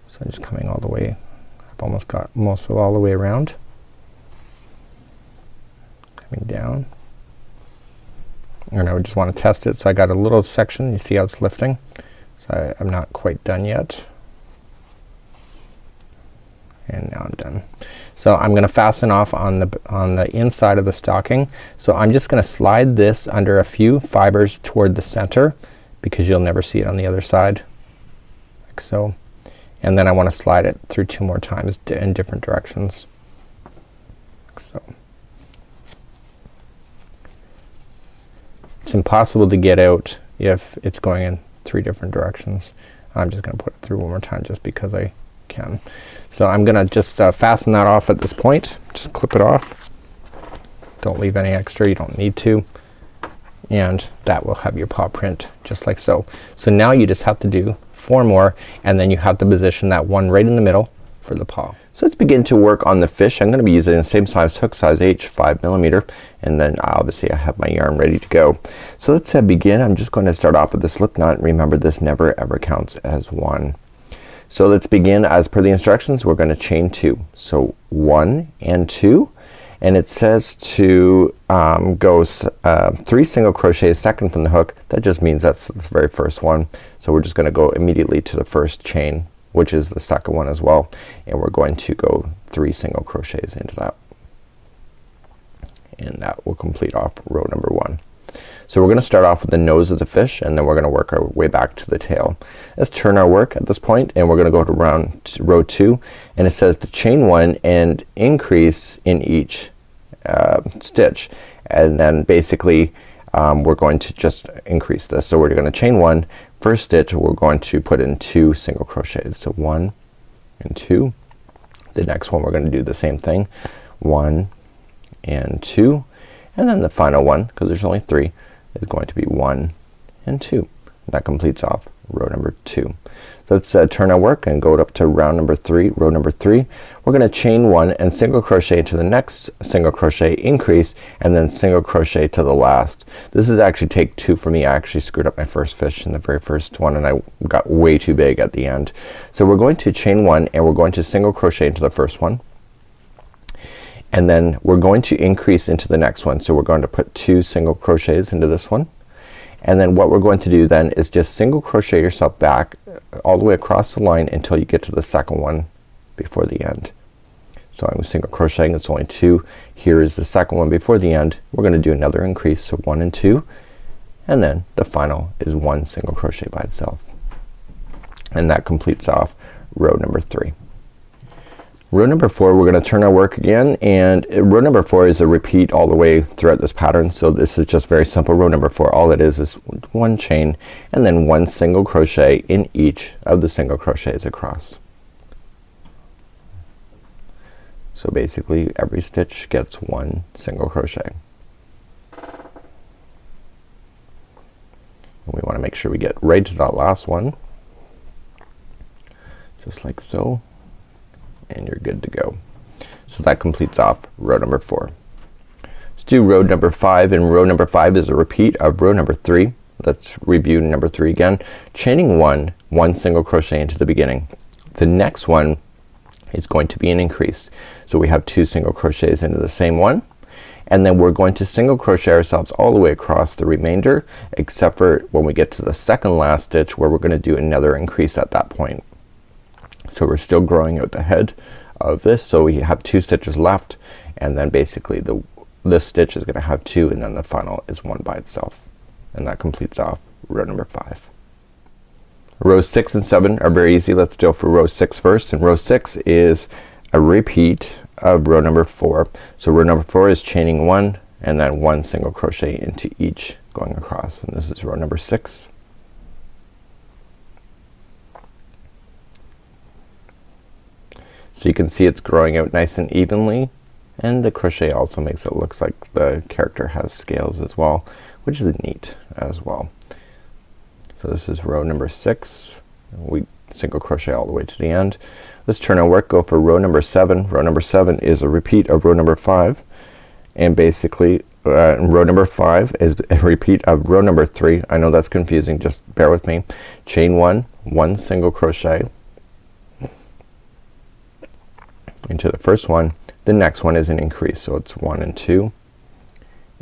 So I'm just coming all the way, I've almost got most of all the way around. Coming down. and I just want to test it. So I got a little section, you see how it's lifting, so I'm not quite done yet, and now I'm done. So I'm gonna fasten off on the inside of the stocking. So I'm just gonna slide this under a few fibers toward the center, because you'll never see it on the other side, like so. And then I want to slide it through 2 more times in different directions, like so. It's impossible to get out if it's going in 3 different directions. I'm just gonna put it through 1 more time just because I can. So I'm gonna just fasten that off at this point. Just clip it off. Don't leave any extra, you don't need to. And that will have your paw print just like so. So now you just have to do 4 more, and then you have to position that one right in the middle for the paw. So let's begin to work on the fish. I'm gonna be using the same size hook, size H, 5mm, and then obviously I have my yarn ready to go. So let's begin. I'm just going to start off with the slip knot. Remember, this never ever counts as 1. So let's begin as per the instructions. We're gonna chain 2. So 1 and 2, and it says to go 3 single crochets second from the hook. That just means that's the very first one. So we're just gonna go immediately to the first chain, which is the second one as well, and we're going to go 3 single crochets into that, and that will complete off row number 1. So we're gonna start off with the nose of the fish, and then we're gonna work our way back to the tail. Let's turn our work at this point, and we're gonna go to row 2, and it says to chain 1 and increase in each stitch, and then basically we're going to just increase this. So we're gonna chain 1, first stitch we're going to put in 2 single crochets. So 1 and 2. The next one we're gonna do the same thing, 1 and 2, and then the final one, because there's only 3, is going to be 1 and 2. And that completes off row number 2. So let's turn our work and go up to row number 3. We're gonna chain 1 and single crochet to the next single crochet, increase, and then single crochet to the last. This is actually take 2 for me. I actually screwed up my first fish in the very first one, and I got way too big at the end. So we're going to chain 1 and we're going to single crochet into the first one, and then we're going to increase into the next one. So we're going to put 2 single crochets into this one, and then what we're going to do then is just single crochet yourself back all the way across the line until you get to the second one before the end. So I'm single crocheting, it's only 2. Here is the second one before the end. We're gonna do another increase, so 1 and 2, and then the final is 1 single crochet by itself, and that completes off row number 3. Row number 4, we're gonna turn our work again, and row number 4 is a repeat all the way throughout this pattern. So this is just very simple. Row number 4, all it is 1 chain and then 1 single crochet in each of the single crochets across. So basically every stitch gets 1 single crochet. And we want to make sure we get right to that last one, just like so, and you're good to go. So that completes off row number 4. Let's do row number 5, and row number 5 is a repeat of row number 3. Let's review number 3 again. Chaining 1, 1 single crochet into the beginning. The next one is going to be an increase. So we have 2 single crochets into the same one, and then we're going to single crochet ourselves all the way across the remainder, except for when we get to the second last stitch, where we're gonna do another increase at that point. So we're still growing out the head of this, so we have 2 stitches left, and then basically this stitch is gonna have 2, and then the final is 1 by itself, and that completes off row number 5. Rows 6 and 7 are very easy. Let's go for row 6 first, and row 6 is a repeat of row number 4. So row number 4 is chaining 1 and then 1 single crochet into each going across, and this is row number 6. So you can see it's growing out nice and evenly, and the crochet also makes it look like the character has scales as well, which is neat as well. So this is row number 6. We single crochet all the way to the end. Let's turn our work, go for row number 7. Row number 7 is a repeat of row number 5, and basically row number 5 is a repeat of row number 3. I know that's confusing, just bear with me. Chain 1, 1 single crochet into the first one. The next one is an increase, so it's 1 and 2,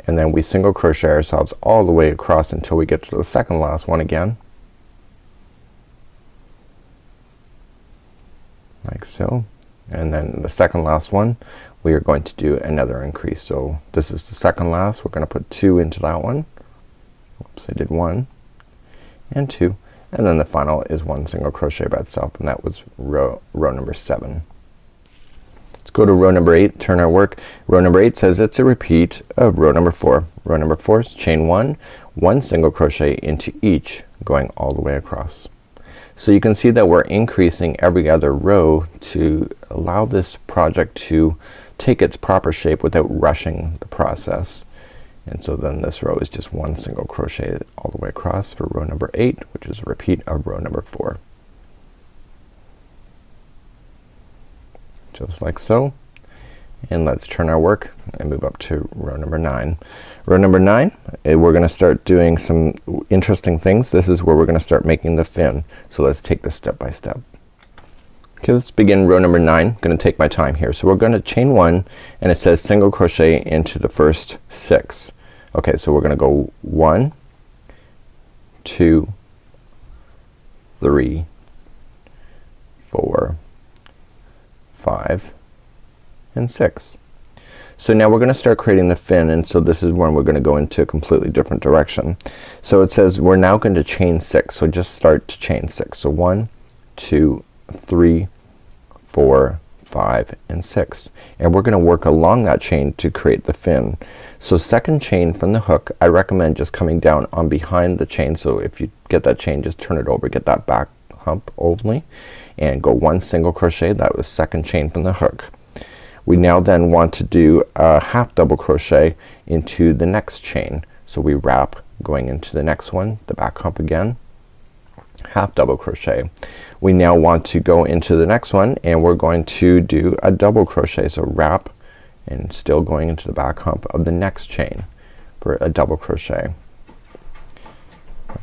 and then we single crochet ourselves all the way across until we get to the second last one again, like so. And then the second last one we are going to do another increase. So this is the second last. We're gonna put 2 into that one. Oops, I did 1 and 2, and then the final is 1 single crochet by itself, and that was row number 7. Let's go to row number 8, turn our work. Row number 8 says it's a repeat of row number 4. Row number 4 is chain 1, 1 single crochet into each, going all the way across. So you can see that we're increasing every other row to allow this project to take its proper shape without rushing the process. And so then this row is just 1 single crochet all the way across for row number 8, which is a repeat of row number 4. Just like so. And let's turn our work and move up to row number 9. Row number 9, we're gonna start doing some interesting things. This is where we're gonna start making the fin. So let's take this step by step. Okay, let's begin row number 9. Gonna take my time here. So we're gonna chain 1, and it says single crochet into the first 6. Okay, so we're gonna go 1, 2, 3, 4, 5, and 6. So now we're gonna start creating the fin, and so this is when we're gonna go into a completely different direction. So it says we're now going to chain 6. So just start to chain 6. So 1, 2, 3, 4, 5, and 6. And we're gonna work along that chain to create the fin. So second chain from the hook, I recommend just coming down on behind the chain. So if you get that chain, just turn it over, get that back hump only, and go 1 single crochet. That was second chain from the hook. We now then want to do a half double crochet into the next chain. So we wrap going into the next one, the back hump again, half double crochet. We now want to go into the next one, and we're going to do a double crochet. So wrap and still going into the back hump of the next chain for a double crochet.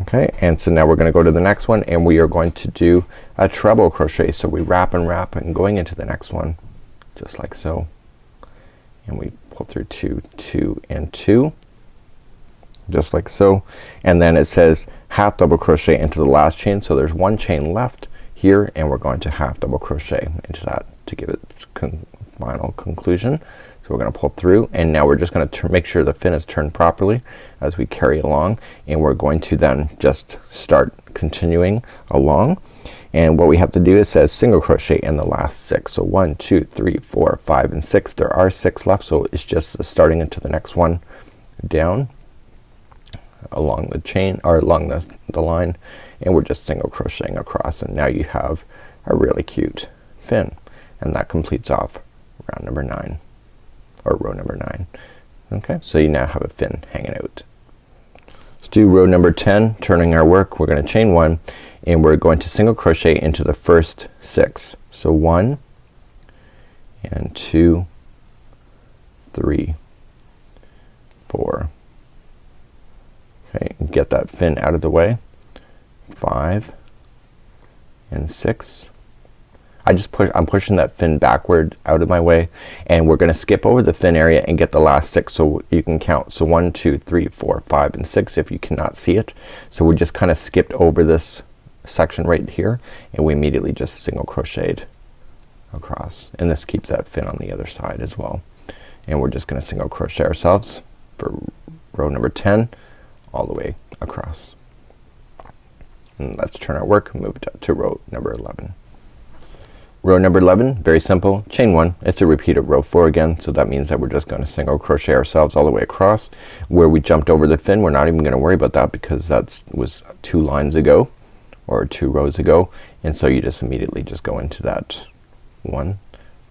Okay, and so now we're gonna go to the next one, and we are going to do a treble crochet. So we wrap and going into the next one, just like so, and we pull through 2, 2, and 2, just like so. And then it says half double crochet into the last chain. So there's 1 chain left here, and we're going to half double crochet into that to give it its final conclusion. So we're gonna pull through, and now we're just gonna make sure the fin is turned properly as we carry along, and we're going to then just start continuing along. And what we have to do is says single crochet in the last 6. So 1, 2, 3, 4, 5, and 6. There are 6 left, so it's just starting into the next one down along the chain, or along the line, and we're just single crocheting across, and now you have a really cute fin. And that completes off round number 9, or row number 9. Okay, so you now have a fin hanging out. Let's do row number 10, turning our work. We're gonna chain 1, and we're going to single crochet into the first 6. So 1 and 2, 3, 4. Okay, get that fin out of the way. 5 and 6. I'm pushing that fin backward out of my way, and we're gonna skip over the fin area and get the last 6 so you can count. So 1, 2, 3, 4, 5, and 6 if you cannot see it. So we just kinda skipped over this section right here, and we immediately just single crocheted across, and this keeps that fin on the other side as well. And we're just gonna single crochet ourselves for row number 10 all the way across. And let's turn our work, move to row number 11. Row number 11, very simple, chain 1. It's a repeat of row 4 again, so that means that we're just gonna single crochet ourselves all the way across. Where we jumped over the fin, we're not even gonna worry about that because that was 2 lines ago or 2 rows ago, and so you just immediately just go into that one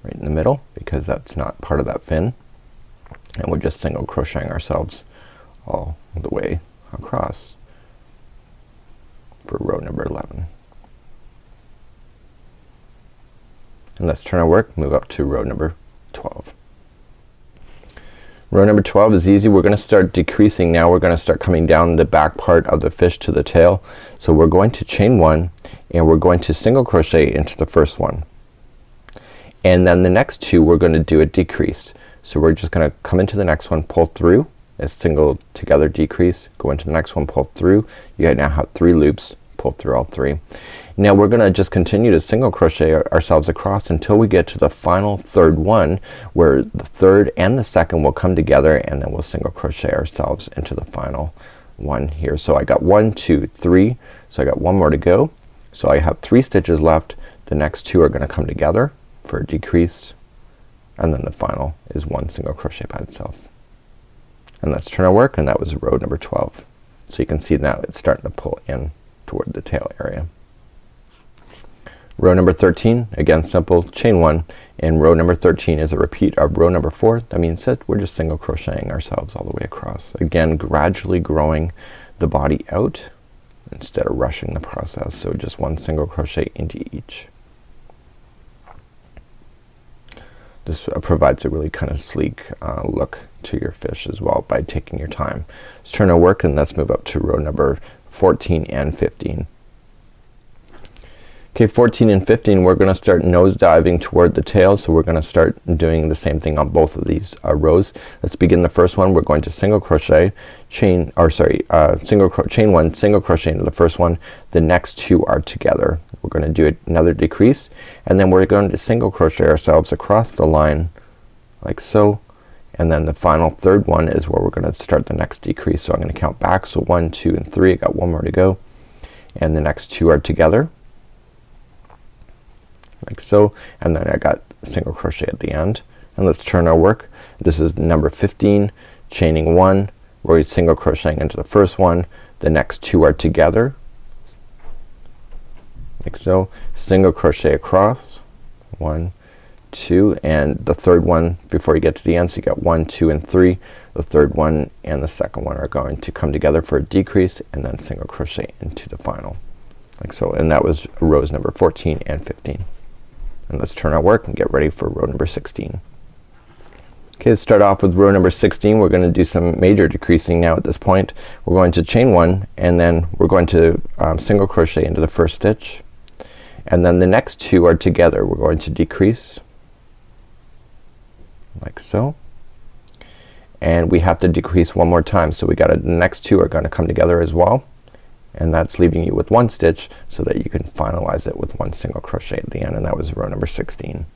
right in the middle because that's not part of that fin, and we're just single crocheting ourselves all the way across for row number 11. And let's turn our work, move up to row number 12. Row number 12 is easy. We're gonna start decreasing now. We're gonna start coming down the back part of the fish to the tail. So we're going to chain 1, and we're going to single crochet into the first one, and then the next 2 we're gonna do a decrease. So we're just gonna come into the next one, pull through, a single together decrease, go into the next one, pull through. You now have 3 loops, pull through all 3. Now we're gonna just continue to single crochet ourselves across until we get to the final third one, where the third and the second will come together, and then we'll single crochet ourselves into the final one here. So I got 1, 2, 3, so I got 1 more to go. So I have 3 stitches left. The next 2 are gonna come together for a decrease, and then the final is 1 single crochet by itself. And let's turn our work, and that was row number 12. So you can see now it's starting to pull in toward the tail area. Row number 13, again simple, chain 1, and row number 13 is a repeat of row number 4. That means that we're just single crocheting ourselves all the way across. Again, gradually growing the body out instead of rushing the process. So just 1 single crochet into each. This provides a really kind of sleek look to your fish as well by taking your time. Let's turn our work, and let's move up to row number 14 and 15. Okay, 14 and 15, we're gonna start nose diving toward the tail, so we're gonna start doing the same thing on both of these rows. Let's begin the first one. We're going to single crochet, chain 1, single crochet into the first one. The next 2 are together. We're gonna do another decrease, and then we're going to single crochet ourselves across the line like so, and then the final third one is where we're gonna start the next decrease. So I'm gonna count back, so 1, 2, and 3. I got 1 more to go, and the next 2 are together like so, and then I got single crochet at the end. And let's turn our work. This is number 15, chaining 1, we're single crocheting into the first one. The next 2 are together like so, single crochet across, 1, 2, and the third one before you get to the end. So you got 1, 2, and 3. The third one and the second one are going to come together for a decrease, and then single crochet into the final like so. And that was rows number 14 and 15. And let's turn our work and get ready for row number 16. Okay, let's start off with row number 16. We're gonna do some major decreasing now at this point. We're going to chain 1, and then we're going to single crochet into the first stitch, and then the next 2 are together. We're going to decrease like so, and we have to decrease 1 more time. So we got the next 2 are gonna come together as well, and that's leaving you with 1 stitch so that you can finalize it with 1 single crochet at the end, and that was row number 16.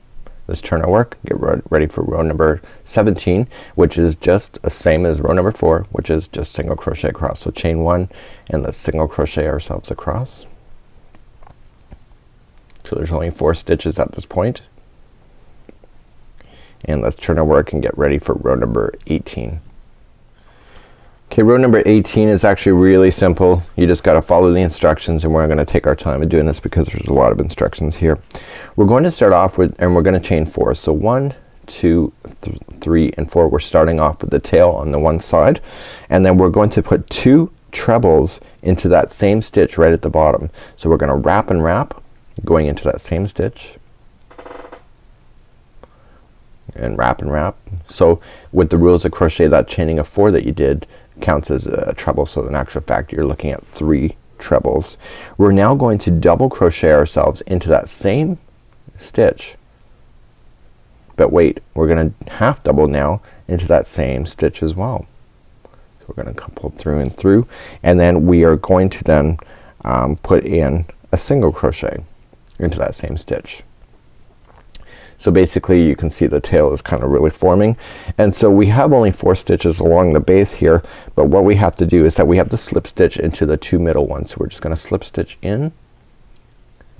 Let's turn our work, get ready for row number 17, which is just the same as row number 4, which is just single crochet across. So chain 1, and let's single crochet ourselves across. So there's only 4 stitches at this point. And let's turn our work and get ready for row number 18. Okay, row number 18 is actually really simple. You just gotta follow the instructions, and we're gonna take our time in doing this because there's a lot of instructions here. We're going to start off with, and we're gonna chain 4. So 1, 2, 3, and 4. We're starting off with the tail on the one side, and then we're going to put 2 trebles into that same stitch right at the bottom. So we're gonna wrap and wrap going into that same stitch, and wrap and wrap. So with the rules of crochet, that chaining of 4 that you did counts as a treble, so in actual fact you're looking at 3 trebles. We're now going to double crochet ourselves into that same stitch, but wait, we're gonna half double now into that same stitch as well. So we're gonna pull through and through, and then we are going to then put in a single crochet into that same stitch. So basically you can see the tail is kind of really forming, and so we have only 4 stitches along the base here, but what we have to do is that we have to slip stitch into the 2 middle ones. So we're just gonna slip stitch into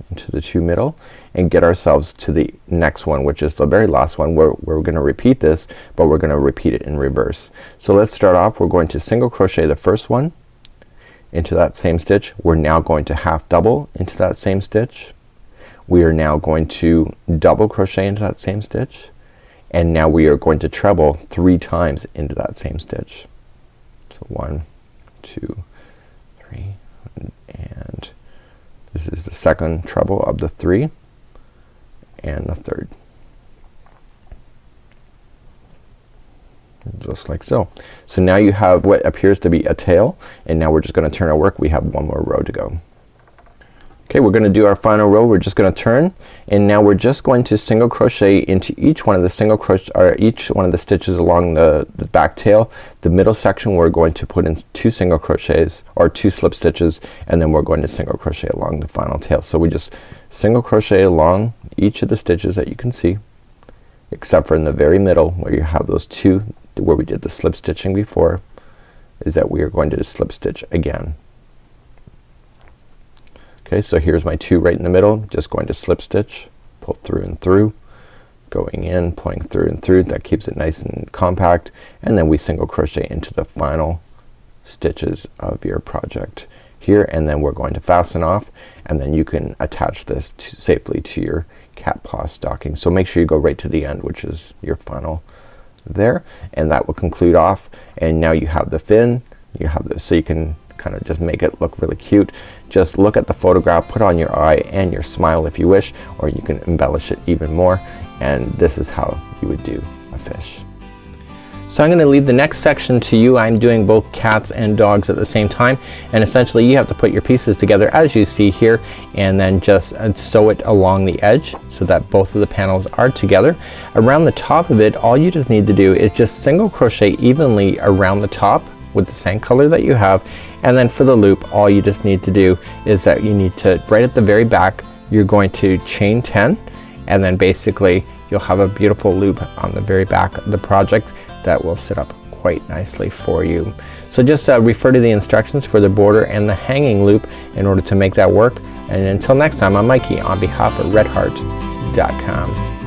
the 2 middle and get ourselves to the next one, which is the very last one, where we're gonna repeat this, but we're gonna repeat it in reverse. So let's start off. We're going to single crochet the first one into that same stitch. We're now going to half double into that same stitch. We are now going to double crochet into that same stitch, and now we are going to treble 3 times into that same stitch. So 1, 2, 3, and this is the second treble of the 3, and the third, just like so. So now you have what appears to be a tail, and now we're just gonna turn our work. We have 1 more row to go. Okay, we're gonna do our final row. We're just gonna turn, and now we're just going to single crochet into each one of the stitches along the back tail. The middle section we're going to put in 2 single crochets or 2 slip stitches, and then we're going to single crochet along the final tail. So we just single crochet along each of the stitches that you can see, except for in the very middle where you have those 2 where we did the slip stitching before, is that we are going to slip stitch again. Okay, so here's my 2 right in the middle, just going to slip stitch, pull through and through, going in, pulling through and through. That keeps it nice and compact, and then we single crochet into the final stitches of your project here, and then we're going to fasten off, and then you can attach this safely to your cat paw stocking. So make sure you go right to the end, which is your final there, and that will conclude off. And now you have the fin, you have this, so you can kind of just make it look really cute. Just look at the photograph, put on your eye and your smile if you wish, or you can embellish it even more, and this is how you would do a fish. So I'm gonna leave the next section to you. I'm doing both cats and dogs at the same time, and essentially you have to put your pieces together as you see here, and then just sew it along the edge so that both of the panels are together. Around the top of it, all you just need to do is just single crochet evenly around the top with the same color that you have, and then for the loop all you just need to do is that you need to, right at the very back, you're going to chain 10, and then basically you'll have a beautiful loop on the very back of the project that will sit up quite nicely for you. So just refer to the instructions for the border and the hanging loop in order to make that work. And until next time, I'm Mikey on behalf of redheart.com.